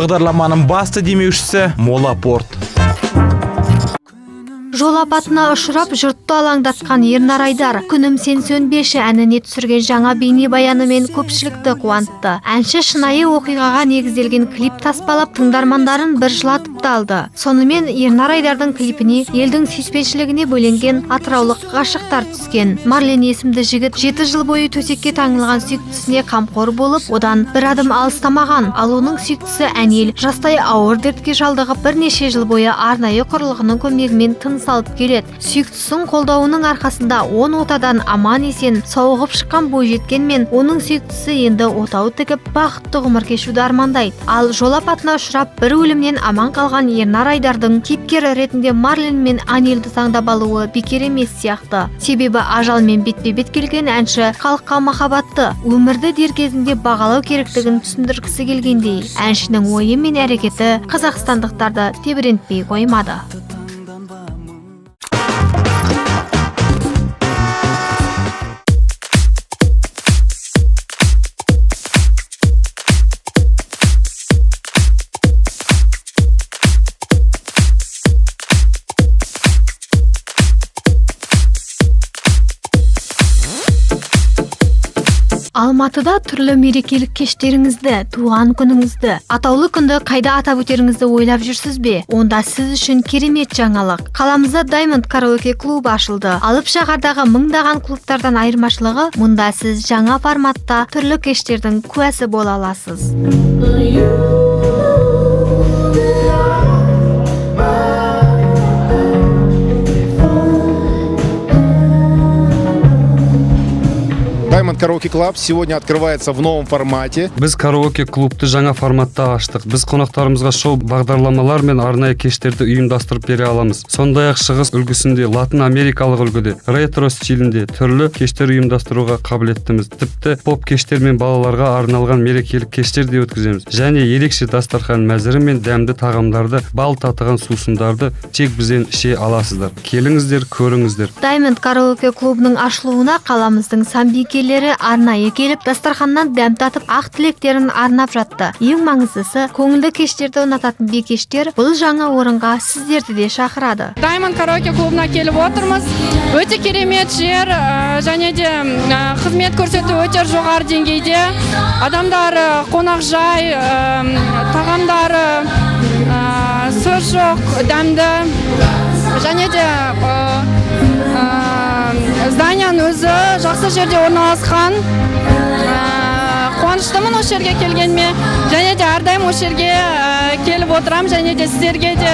Бағдарламаның басты демеушісі Мола Порт. Жол апатына ұшырап, жұртты алаңдатқан Ернар Айдар «Күнім сен сөнбеші» әніне түсірген жаңа бейнебаянымен көпшілікті қуантты. Әнші шынайы оқиғаға негізделген клип таспалап, тыңдармандарын бір жылатып та алды. Сонымен Ернар Айдардың клипіне елдің сүйіспеншілігіне бөленген атыраулық ғашықтар түскен. Марлен есімді жігіт 7 жыл бойы төсекке таңылған сүйіктісіне қамқор болып, одан бір адым алыстамаған. Ал оның сүйіктісі Әнел жастай ауыр дертке шалдығып, бірнеше жыл бойы арнайы құрылғының көмегімен тыныс алып келеді. Сүйіктісінің қолдауының арқасында 10 отадан аман есен сауығып шыққан бойжеткенмен, оның сүйіктісі енді отау тігіп бақытты ғұмыр кешуді армандайды. Ал жол апатына ұшырап, бір өлімнен аман қалған Ернар Айдардың кейіпкері ретінде Марлен мен Анелді таңдап алуы бекер емес сияқты. Себебі ажалмен бетпе-бет келген әнші халыққа махаббатты, өмірді дер кезінде бағалау керектігін түсіндіргісі келгендей, әншінің ойы мен әрекеті қазақстандықтарды тебірентпей қоймады. Алматыда түрлі мерекелік кештеріңізді, туған күніңізді, атаулы күнді қайда атап өтеріңізді ойлап жүрсіз бе? Онда сіз үшін керемет жаңалық. Қаламызда Diamond караоке клубы ашылды. Алып шаһардағы мыңдаған клубтардан айырмашылығы, мұнда сіз жаңа форматта түрлі кештердің куәсі бола аласыз. Diamond Karaoke Club сегодня открывается в новом формате. Біз караоке клубты жаңа форматта аштық. Біз қонақтарымызға шоу бағдарламалар мен арнайы кештерді ұйымдастырып бере аламыз. Сондай-ақ шығыс үлгісінде, латын америкалық үлгіде, ретро стилінде түрлі кештер ұйымдастыруға қабілеттіміз. Тіпті поп кештер мен балаларға арналған мерекелік кештер де өткіземіз. Және ерекше дастархан мәзірі мен дәмді тағамдарды, бал татыған сусындарды тек бізден іше аласыздар. Келіңіздер, көріңіздер. Diamond караоке клубының ашылуына қаламыздың самбикелері арнайы келіп, дастарханнан дәм татып, ақ тілектерін арнап жатты. Ең маңыздысы, көңілді кештерді ұнататын бикештер бұл жаңа орынға сіздерді де шақырады. Diamond караоке клубына келіп отырмыз. Өте керемет жер, және де қызмет көрсету өте жоғары деңгейде. Адамдар қонақжай, тағамдары сөз жоқ, дәмді, және де зданияның өзі жақсы жерде орналасқан. Қуаныштымын осы жерге келгеніме, және де әрдайым осы жерге келіп отырам, және де сіздерге де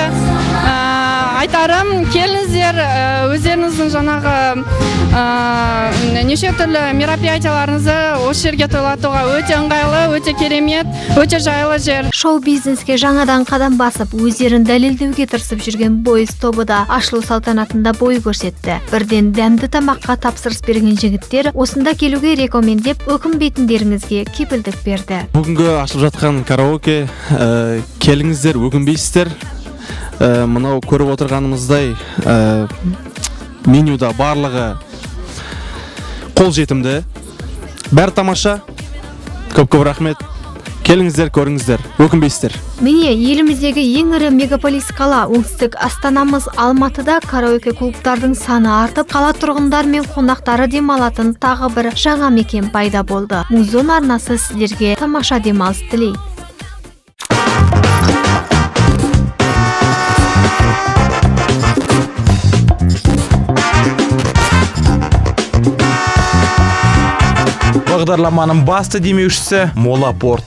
айтарым, келіңіздер, өздеріңіздің жаңағы неше түрлі мероприятияларыңызды осы жерге тойлатуға өте ыңғайлы, өте керемет, өте жайлы жер. Шоу-бизнеске жаңадан қадам басып, өздерін дәлелдеуге тырысып жүрген Бойз тобы да ашылу салтанатында бой көрсетті. Бірден дәмді тамаққа тапсырыс берген жігіттер осында келуге рекомендеп, өкінбейтіндеріңізге кепілдік берді. Бүгінгі ашылып жатқан караоке, келіңіздер, өкінбейсіздер. Мынау көріп отырғанымыздай менюда барлығы қол жетімді, бәрі тамаша. Көп рахмет. Келіңіздер, көріңіздер, өкінбейсіздер. Міне, еліміздегі ең ірі мегаполис қала оңтүстік Астанамыз Алматыда караоке клубтардың саны артып, қала тұрғындар мен қонақтары демалатын тағы бір жаңа мекен пайда болды. Музон арнасы сіздерге тамаша демалыс тілейді. Бағдарламаның басты демеушісі Мола Порт.